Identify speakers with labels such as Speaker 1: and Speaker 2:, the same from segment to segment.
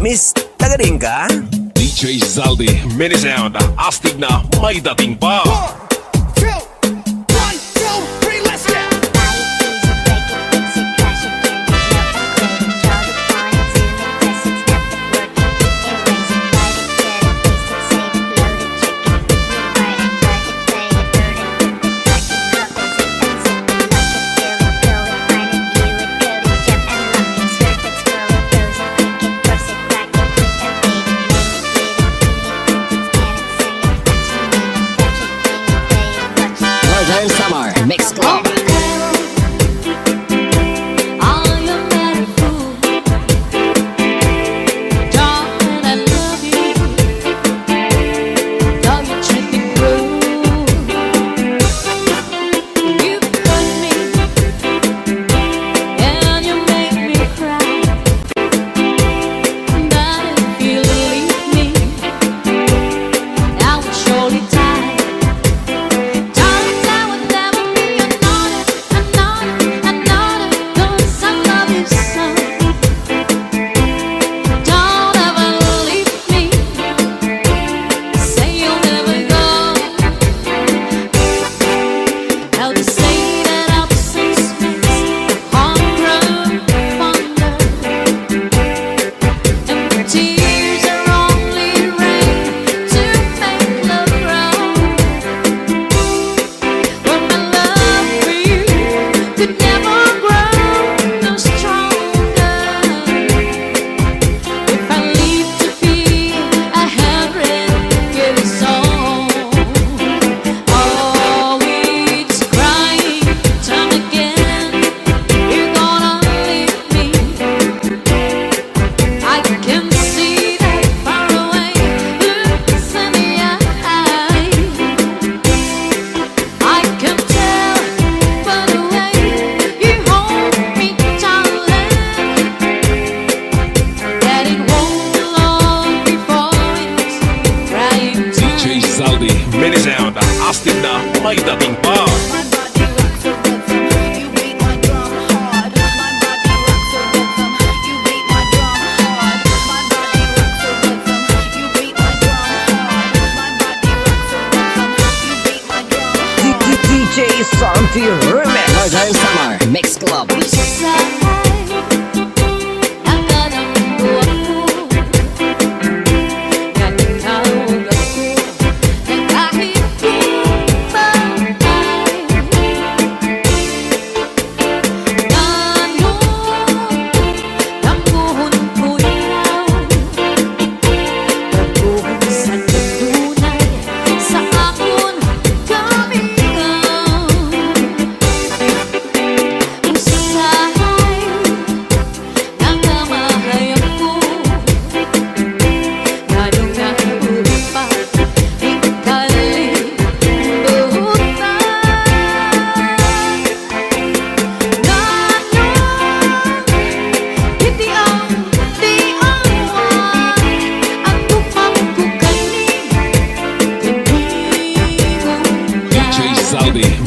Speaker 1: Miss, tagading ka?
Speaker 2: DJ Zaldi, mini sound, astig na may dating pa.
Speaker 3: 1, 2, 1, 2, 3, let's go!
Speaker 4: Mix Club.
Speaker 2: Mini sound, astig na may dating pa.
Speaker 1: DJ Santi Remix.
Speaker 4: Northern Summer Mix Club.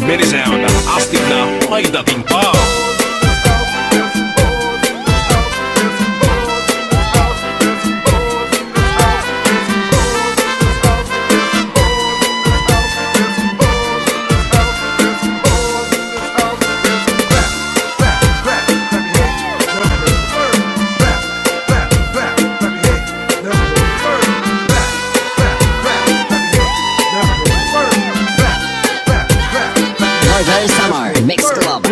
Speaker 2: Mini sound, astig na may dating pa.
Speaker 4: Northern Summer Mix Club.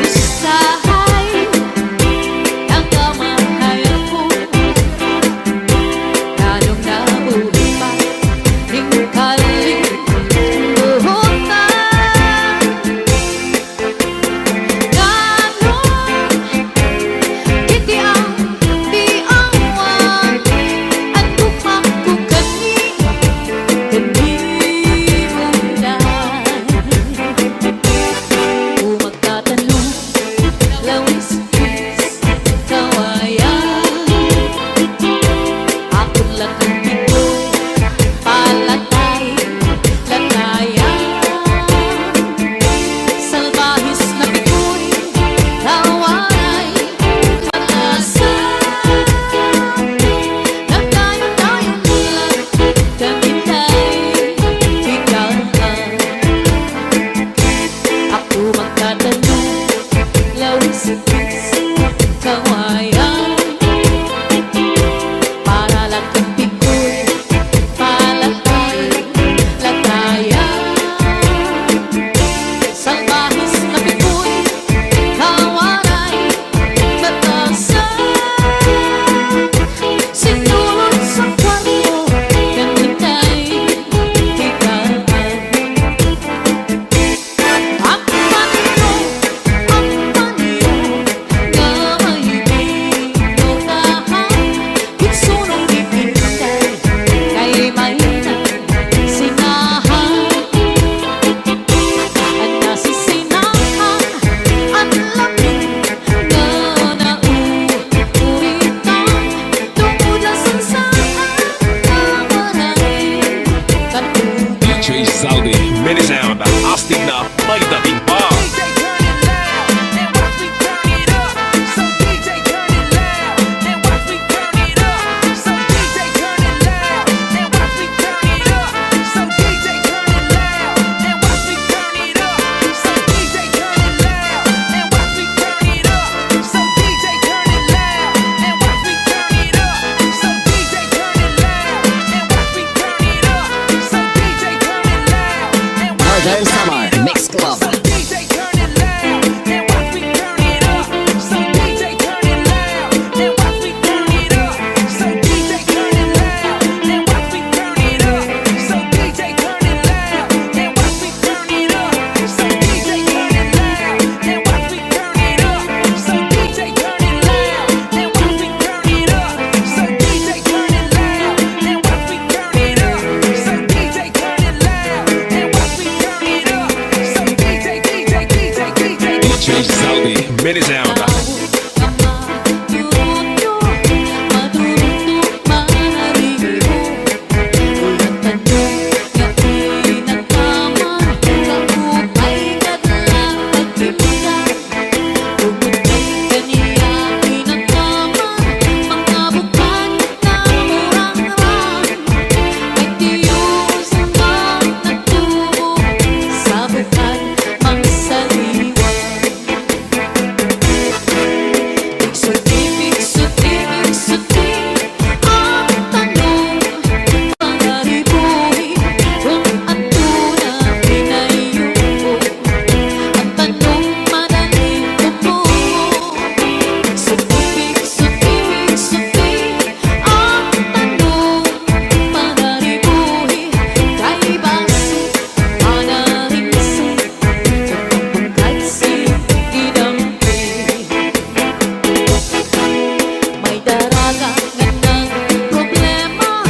Speaker 5: daraga nga ng problema.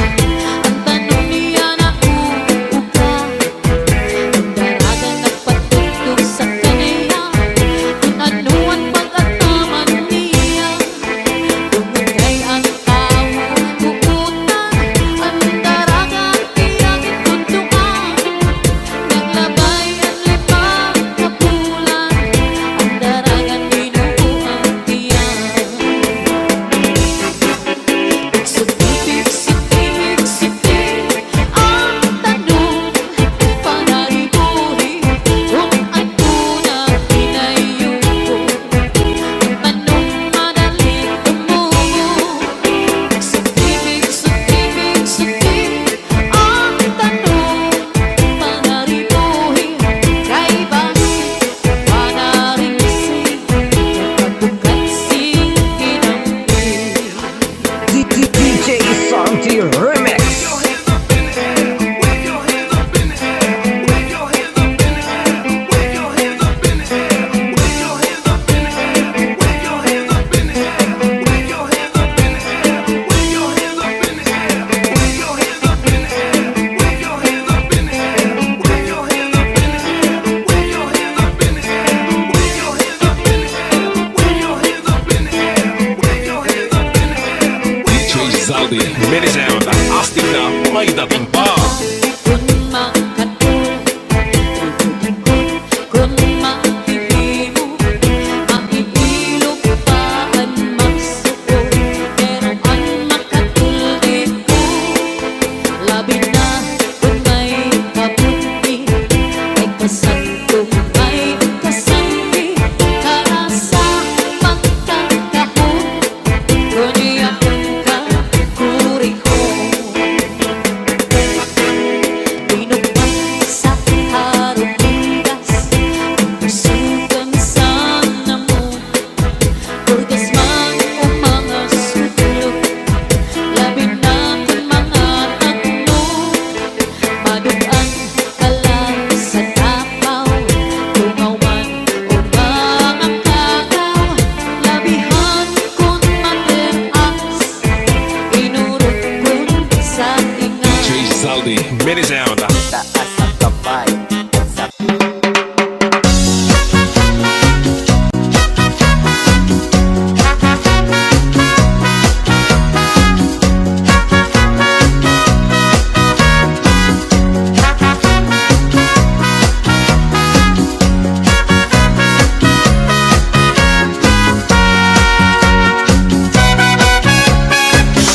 Speaker 5: Ang tanong niya na uuga, ang daraga nagpatugtog sa kaniya, kung ano ang pag-ataman niya. Tumugay ang tao, uutan, ang daraga iyang ituntungan. Naglabay ang lipang kapulan, ang daraga binubuang tiyan. Siksik-siksik ang tanong, panaribuhi kung ano na pinayuko. Tanong madaling tumugo. Siksik-siksik ang tanong, panaribuhi kay bakit panaringsing kapagbukat singinampi.
Speaker 1: DJ Santi Remix.
Speaker 2: DJ Zaldi, minisound, astig na may dating pa.
Speaker 5: Kung makatul, kung makihimo, maihilog pa ang magsuko. Pero ang makatulid ko, labi na kung may kabuti, ay kasantong may kasangi, para sa pagkakahon, kundi akong kakuriho. Binubay sa harong-higas, pusukan sa namon, purgas man o mga sutlog, labi na kung mga takno, maduan kalang sa tapaw, tungawan o mga kakaw, labihan kung materas, inurot kung sa tinga.
Speaker 2: DJ Zaldi, minisound.
Speaker 1: Taas ang kapay at sa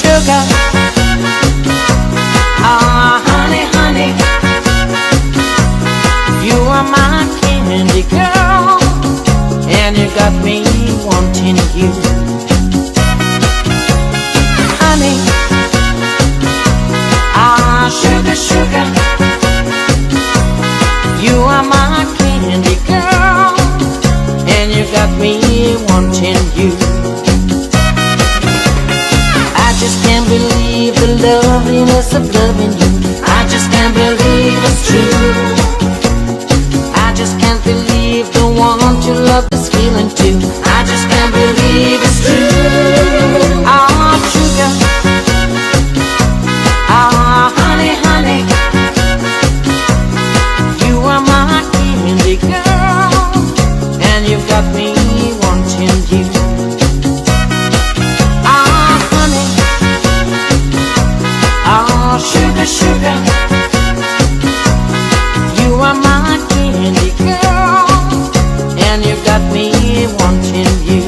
Speaker 6: sugar. Ah, honey, honey, you are my candy girl, and you got me wanting you. Honey, ah, sugar, sugar, you are my candy girl, and you got me wanting you. I just can't believe the loveliness of loving you. I just can't believe it's true. I just can't believe the one to love this feeling too. I just can't believe it's true. Ah, sugar. Ah, honey, honey, you are my candy girl, and you've got me wanting you. Ah, honey, ah, sugar, sugar, you are my candy girl, and you got me wanting you.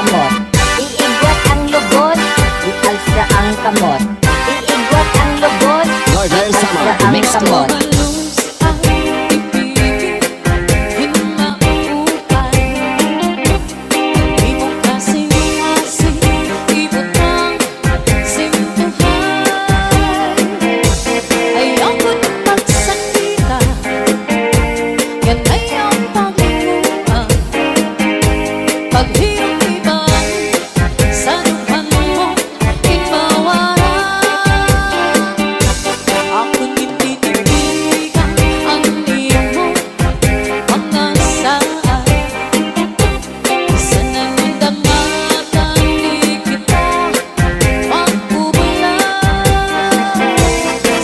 Speaker 7: kamot. Iigwat ang lubot, ialsa ang kamot. Iigwat ang lubot,
Speaker 4: Northern Summer
Speaker 7: ialsa ang
Speaker 4: Mix
Speaker 7: kamot.
Speaker 4: Club.
Speaker 5: Malus ang ibigin, di maupay. Di mo kasing-asing, ibot ang simtuhay. Ayaw ko't magsakita, yan ay ang paglinguan. Paghirap-ibang sa lupan mo, ipawaran. Ako'y ititigan ang iyong mga saan. Sa nandamatan di kita magkubulan.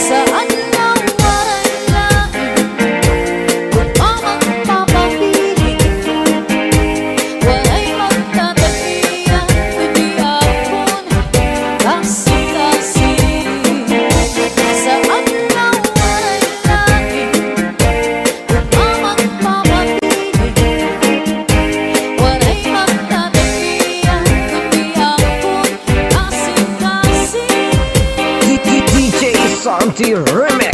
Speaker 5: Saan lang waray-waray kung magpapapiling. Waray magtatapian, kundi akon kasing-kasing. Saan lang waray-waray kung magpapapiling. Waray magtatapian, kundi akon kasing-kasing.
Speaker 1: DJ Santi Remix.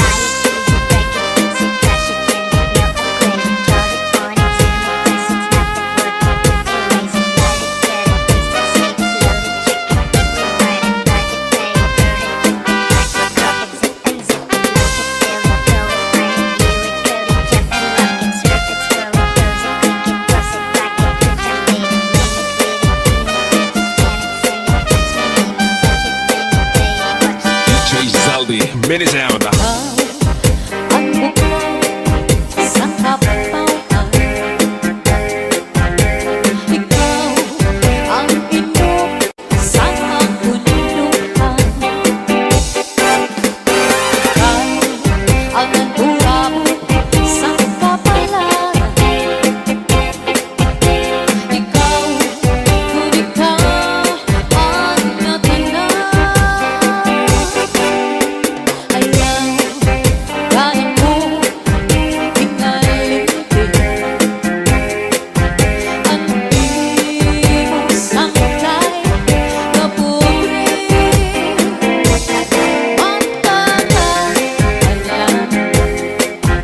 Speaker 2: DJ Zaldi, mini sound.
Speaker 5: Ang bukal sa kapauan. Ikaw ang inyong sa kabundukan. Ikaw ang nagulabot sa kapalaran. Ikaw, kung ikaw ang natanan. Ayaw, kaya mo inalimtin. Ang di mo sangkay na pugrin. Magtagal, alam,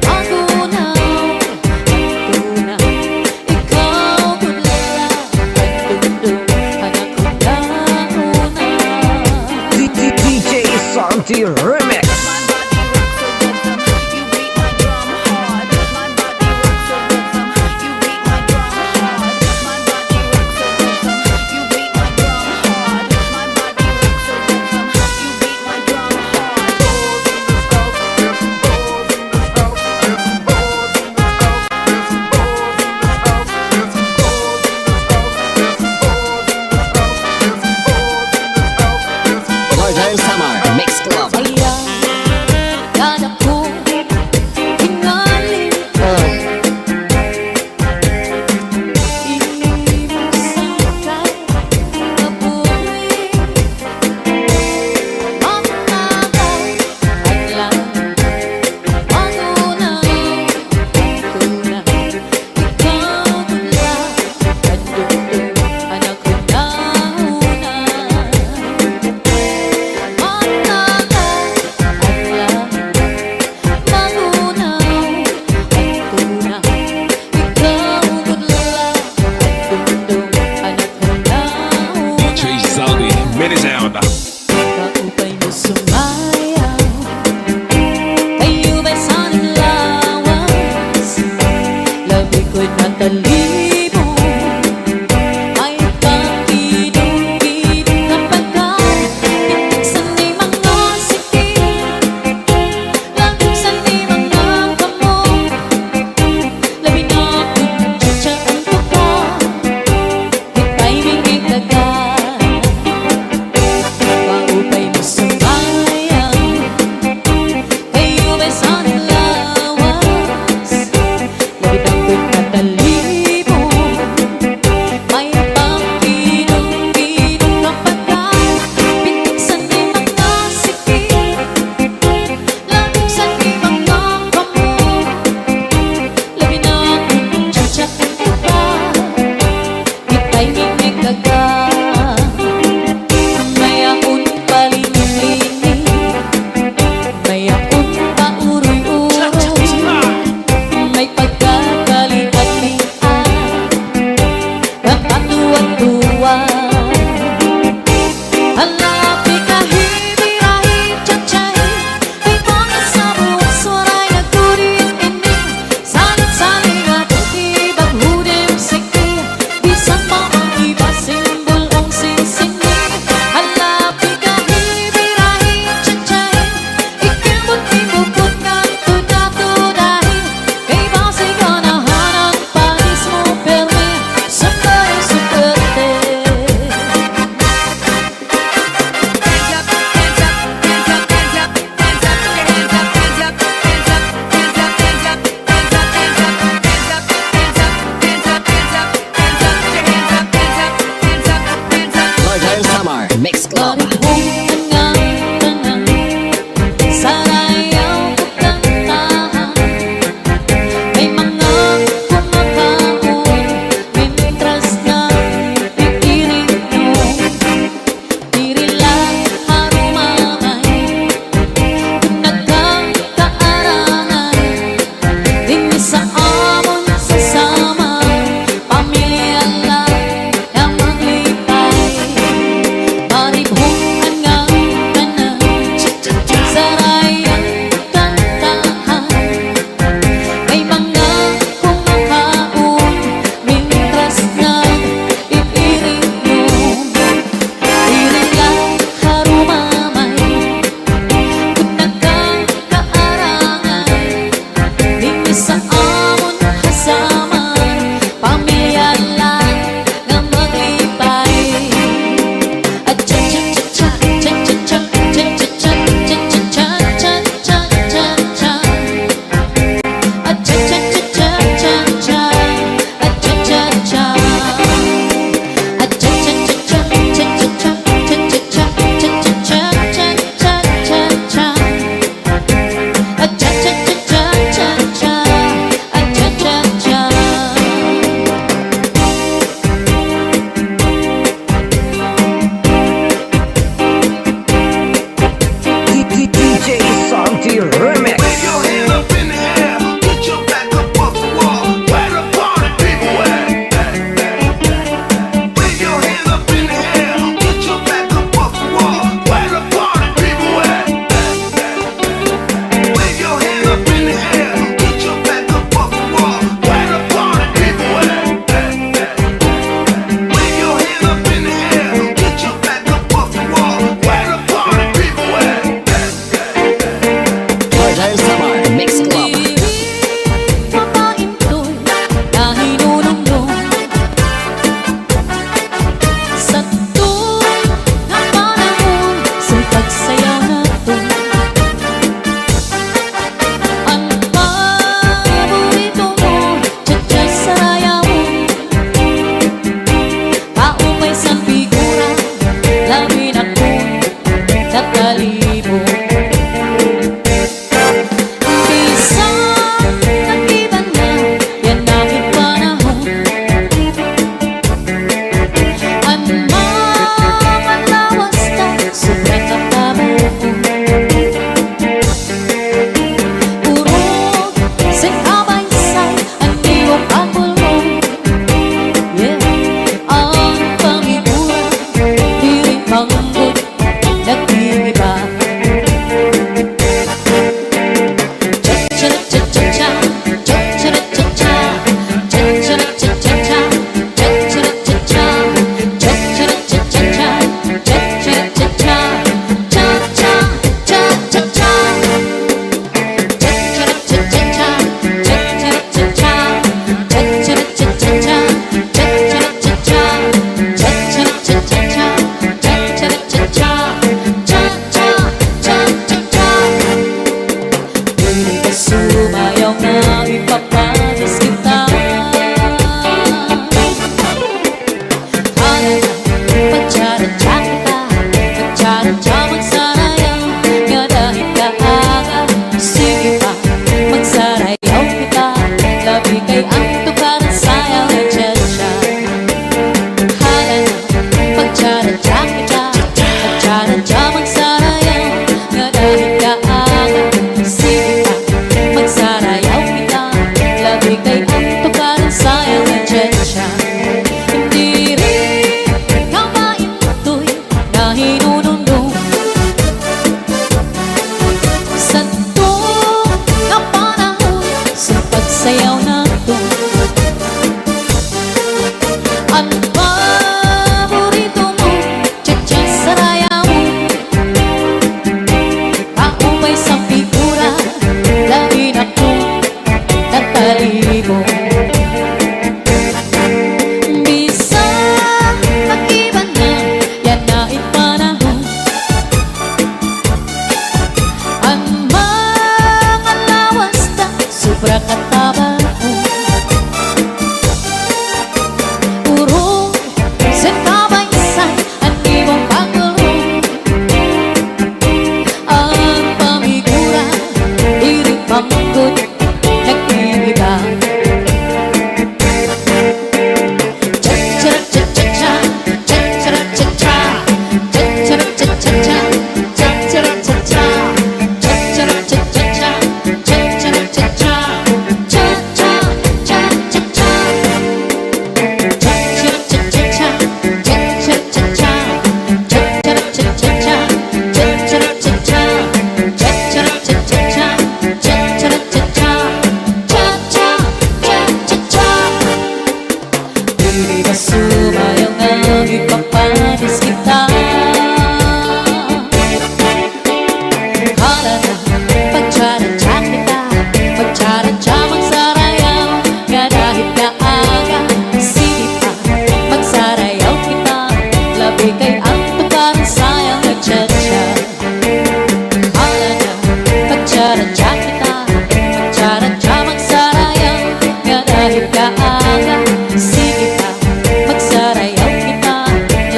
Speaker 5: magunaw, tunay. Ikaw kulala, pagdundong, anak ko na una.
Speaker 1: DJ Santi Remix.
Speaker 4: Northern Summer Mix Club.
Speaker 5: Ayaw, kada ko inalimtan. Hindi mo sangkay na pugrin. Magtagal, alam, magunaw, tunay. Ikaw mula, pagdundong, anak ko na una. Magtagal, alam, magunaw, ang tunay. Ikaw mula, pagdundong, anak ko na una.
Speaker 2: DJ Zaldi, mini sound.
Speaker 5: Kaupay mo sumayaw, kayo ba'y sanang lawas? Labi ko'y natalimo, may pagkidong-kidong na pagkat. Pitik sa di mga sikit, laging sa di mga kamot. Labi na kung tsatsaan ko ka, di tayo mingitagan. Kaupay mo sumayaw, kayo ba'y sanang lawas? Labi na ko'y natalimo, may pagkidong-kidong na pagkat. Pitik sa di mga sikit, laging sa di mga kamot. Labi na kung tsatsaan ko ka, di tayo mingitagan. buwan. Halapi kahit-kahit tiyat-tiyat, ay bangis sa buwan suaray nagturin ini. Salit-saling at ibag hudim siki, bisan pa ang iba simbol ang sinsini. Halapi kahit-kahit tiyat-tiyat, ikabot ibubot ng tuda-tudahin, kay base ka nahanang pangis mo permi, sabay sukerte.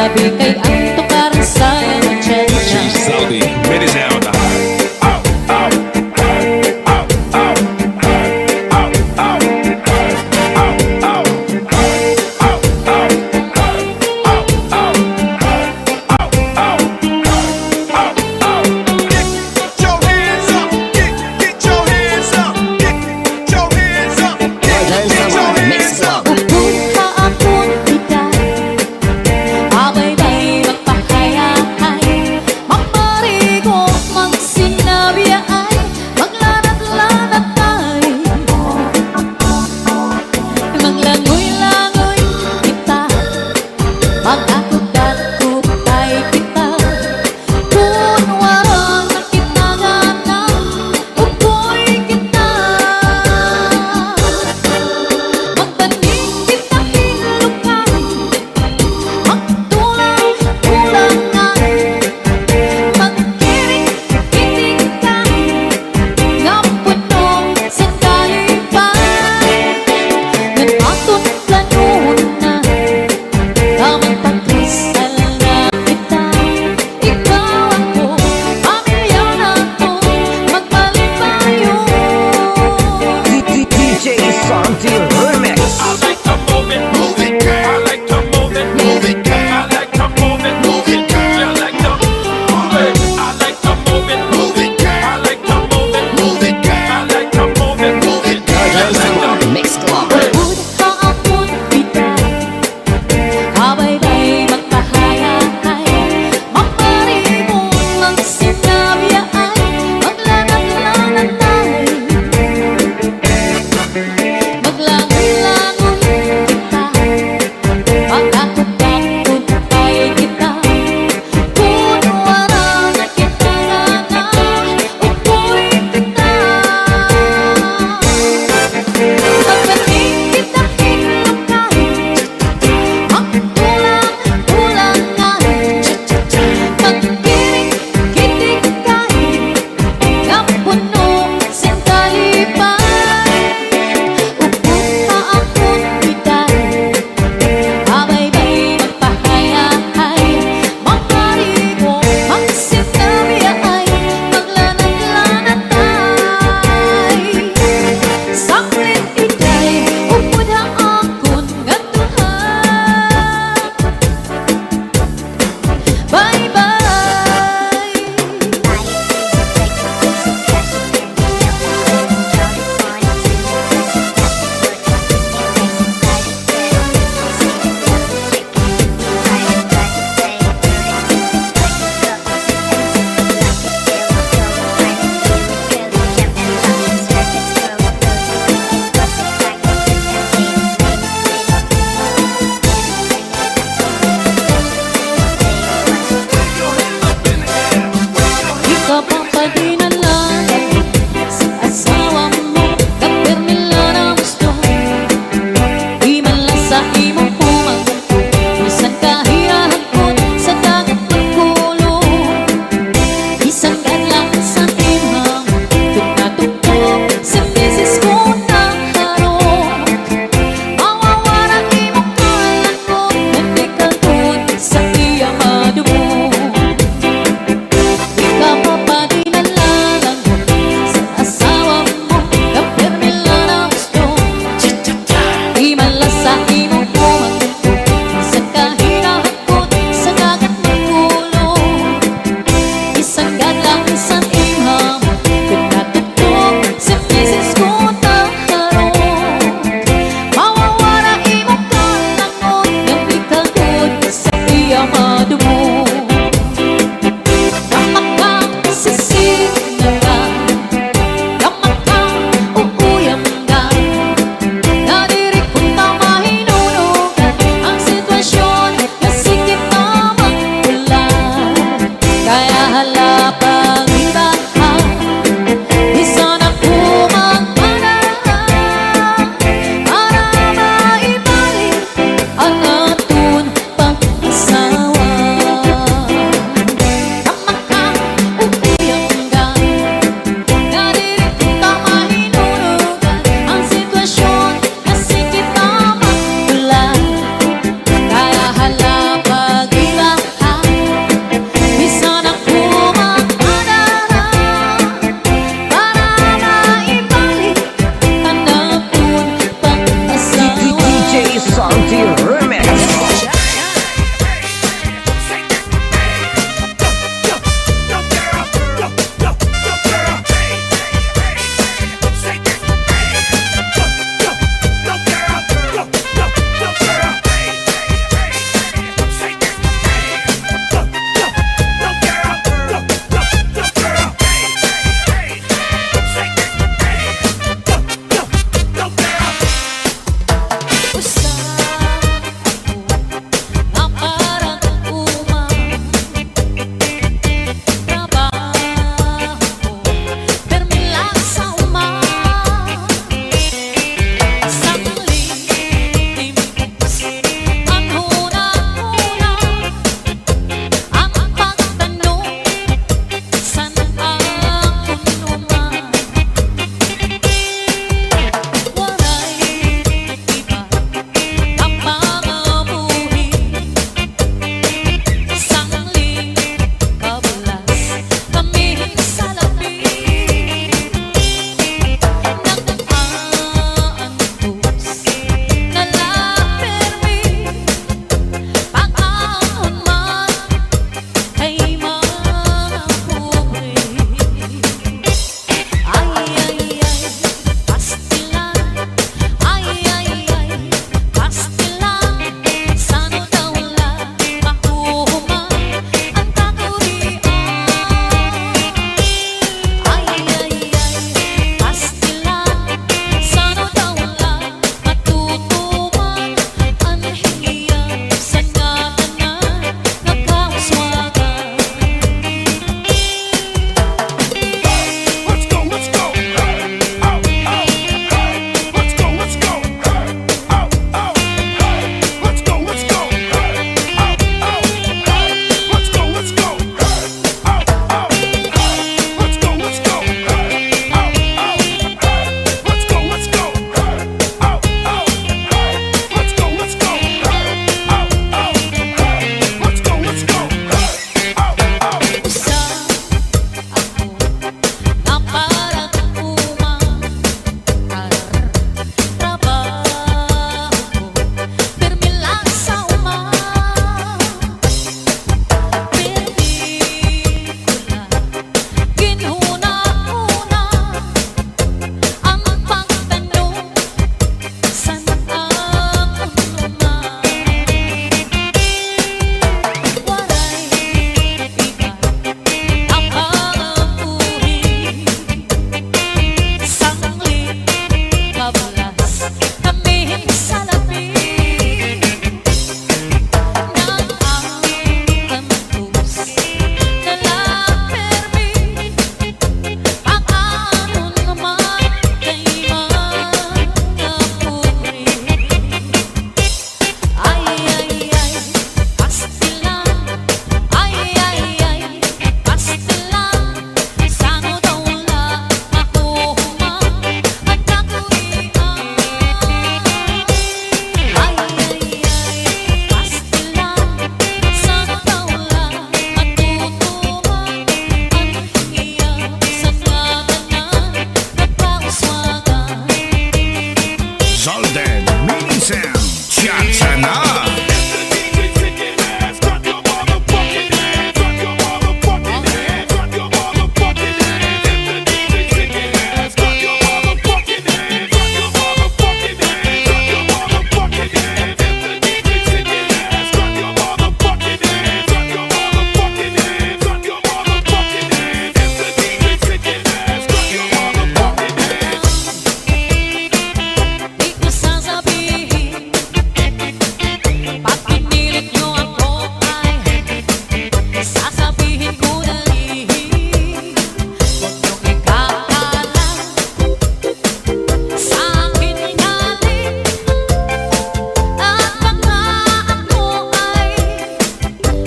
Speaker 5: gabi kay ang tukaran sayang ang
Speaker 2: DJ
Speaker 5: tiyena.
Speaker 2: Saldi, Medley sound.
Speaker 3: Get your hands up. Get your hands up. Get your hands up.
Speaker 4: Nonstop Mix Club.
Speaker 5: Buka akong kita, abay-bay magpahayahay, mamarigo magsinabi ay maglanat-lanat tayo, maglangoy-langoy kita, mag-akot-akotay kita, kung waran makinanganan, upoy kita. Magtanim kita hilukan, magtulang-tulangan, magkiring-kiring ka, nga punong sandalipan. Nang atong planuhan na, tamang pagkita.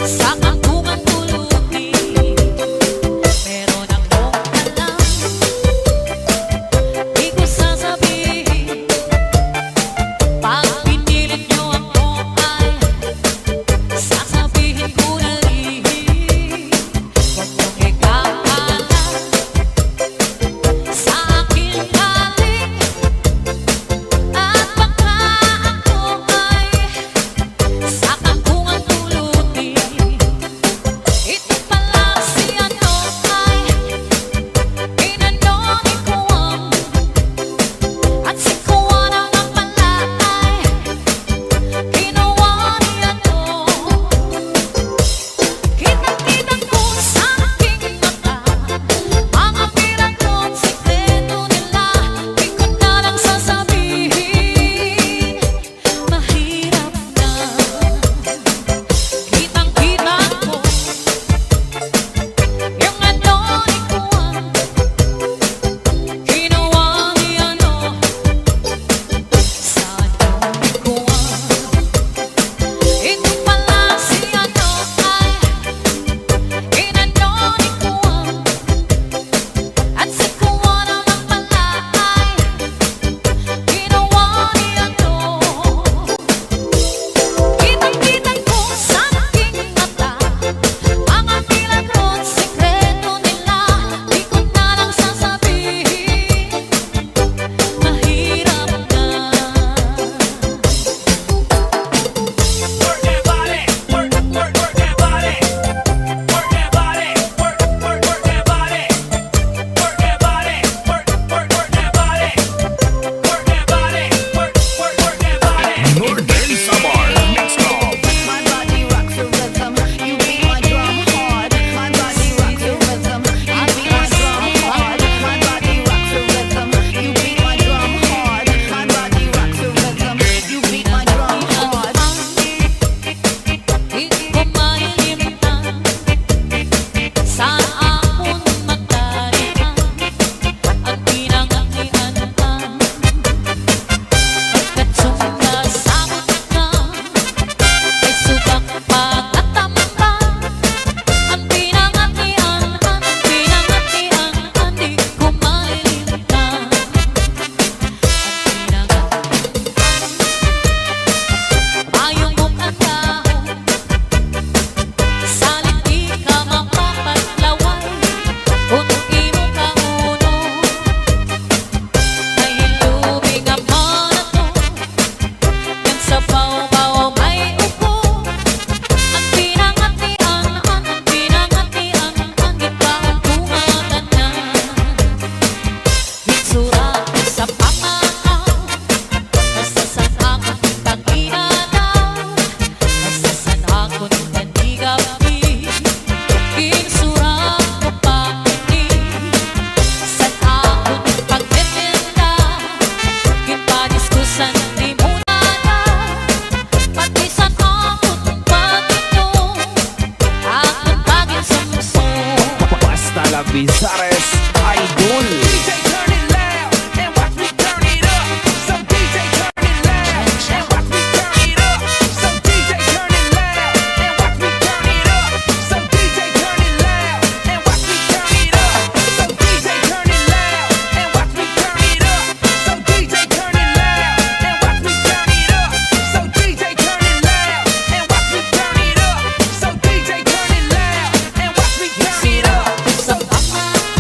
Speaker 5: sa kantungan tulutin. Meron akong alam, di ko sasabihin. Pag pinilit niyo ako ay sasabihin ko na rin. Huwag niyong ikakalat sa akin galing, at baka ako ay sa kantungan tulutin. Ito pala si ano ay inanong ikuwang, at si kuwan ang pala ay ginawa ni ano. Kitang-kita ko sa aking mata mga pinagkong sikreto nila. Di ko na lang sasabihin, mahirap na. Kitang-kita ko yung ano ikuwang ginawa ni ano sa ano ikuwang. Ito pala si ano ay inanong ikuwang, at si kuwan naman pala ay ginawa ni ano. Kitang-kita ko sa aking mata mga pinagkong sikreto nila. Di ko na lang sasabihin, mahirap na.
Speaker 3: Work that body, work that body, work that body, work that body, work that body, work that body, work that body,
Speaker 2: Northern Samar Mixcom.
Speaker 8: My body rocks the rhythm. You beat my drum hard. My body rocks the rhythm. You beat my drum hard. My body rocks the rhythm. You beat my drum hard. My body rocks the rhythm. You beat my drum hard.
Speaker 5: Di ko malilimtan sa akong matarian ang pinangangian. Pagkat sumasabot ka ay subak pagkatamta. Ang pinangatian, di ko malilimtan. Ang pinangatian, ayong bukataon, salit di ka mapapatlaway. Kung imo ka uno, ay hilubig ang manato. Yan sa baw-baw may upo. Ang pinangatian, ipautungan na. Hitsura sa pamaaw, basta sa akong pag-ianaw, basta sa akong panigapi. Insura ko pa sa akong pagtitinda, ipadiskusan di muna na. Pati sa akong pag-inom, akong pag-insumso.
Speaker 2: Basta la Bizares Idol.
Speaker 3: DJ turn it loud and watch me turn it up. Some DJ turn it loud and watch me turn it up. Some DJ turn it loud and watch me turn it up. Some DJ turn it loud and watch me turn it up. Some DJ turn it loud and watch me turn it up. Some DJ turn it loud and watch me turn it up. Some DJ turn it loud and watch me turn it up. Some DJ turn it loud and watch me turn it up.
Speaker 5: Sa pamaaw,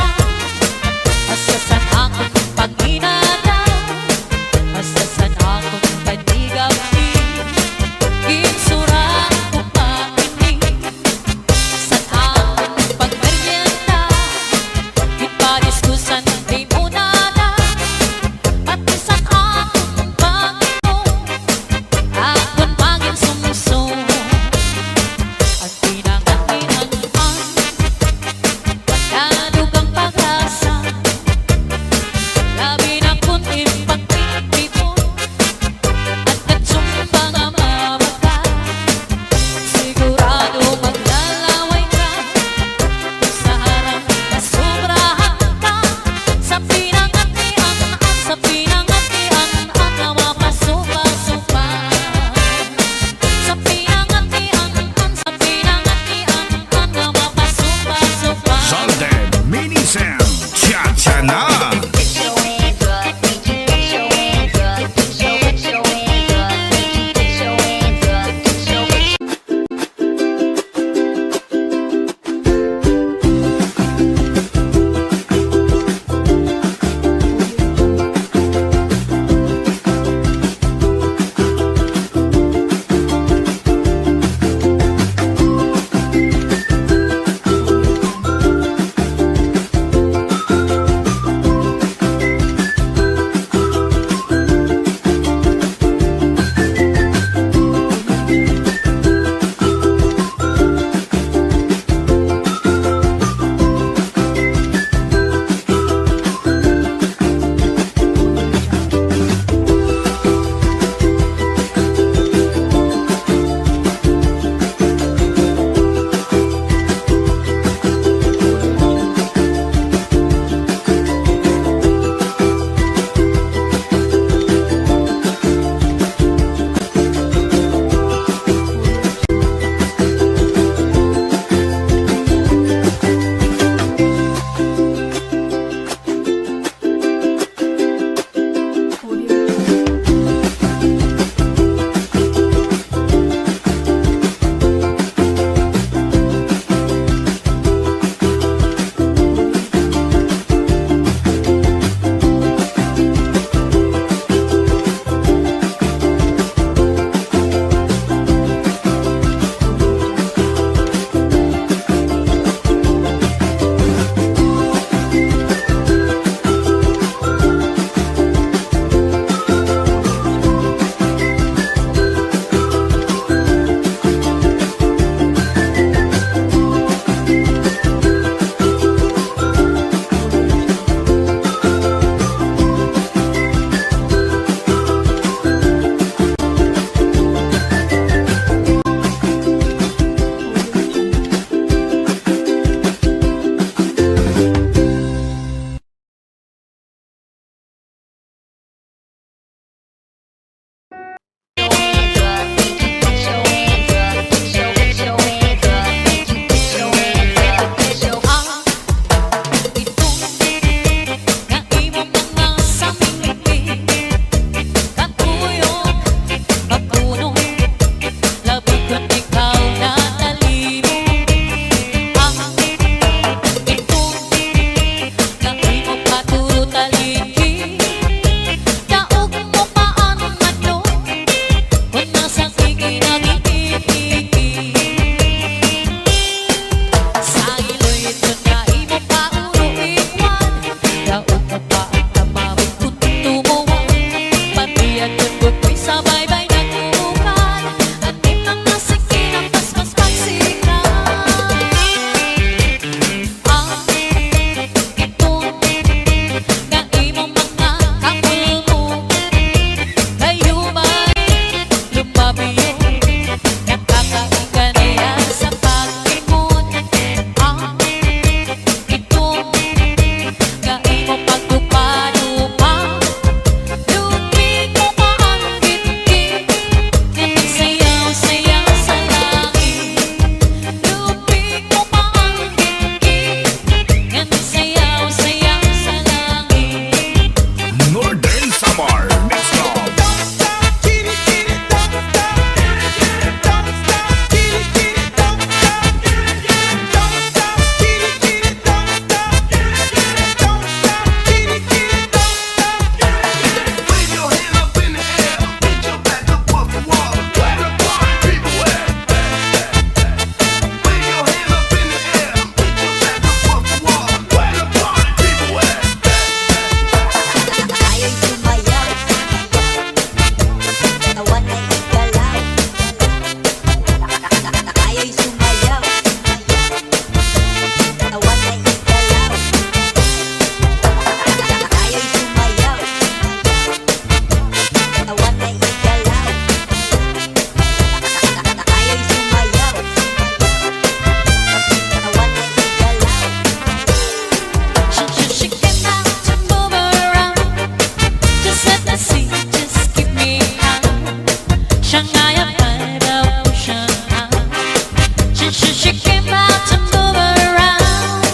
Speaker 5: shake it out to move around.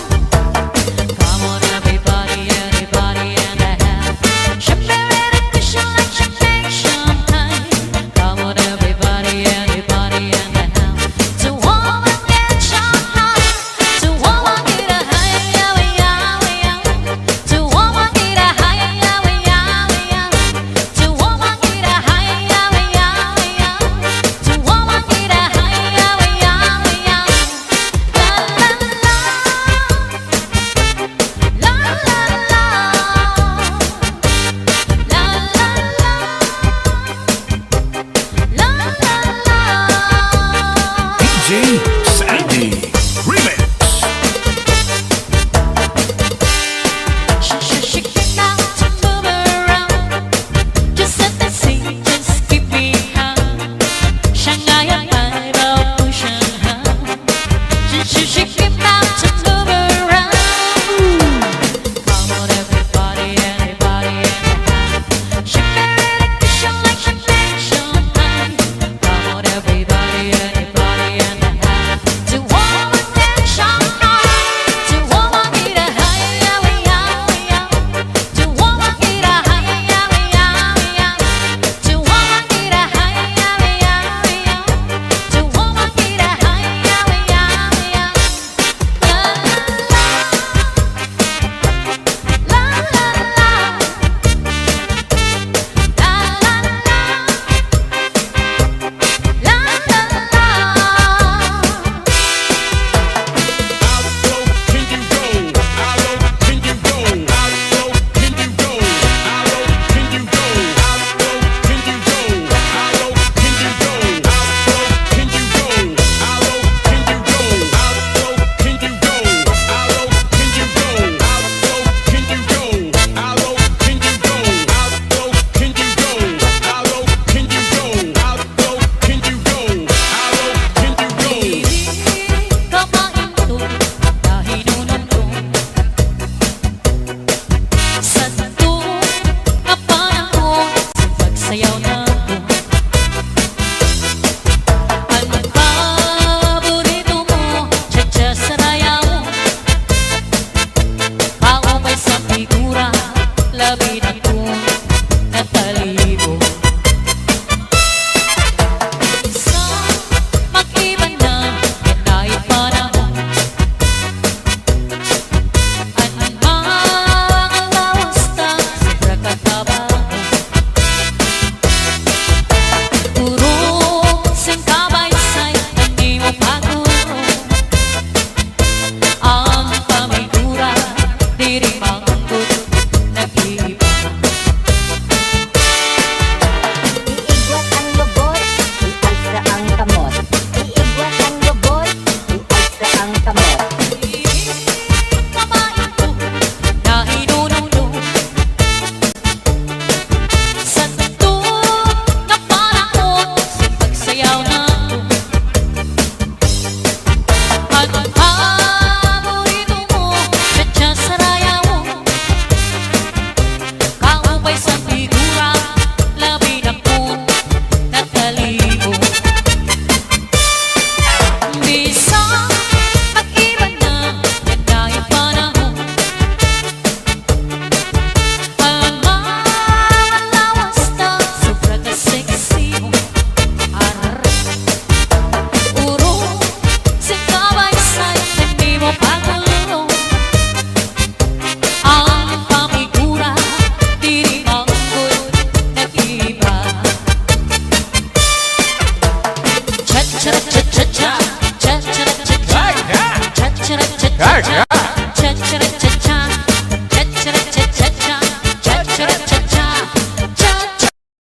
Speaker 5: Come on, everybody, anybody in the house. Shake it with a cushion like champagne. Come on, everybody, anybody in the house. To warm and get your heart. To warm and get a high, yeah, yeah, yeah. To warm and get a high, yeah, yeah, yeah. To warm and get a high, yeah, yeah, yeah. To warm and get a high, yeah, yeah, yeah. La la la, la la la, la la la,
Speaker 2: DJ Sandy Remix.
Speaker 5: shake it out to move around. Just set the scene, just keep me high. Shanghai, I push and high. Shake it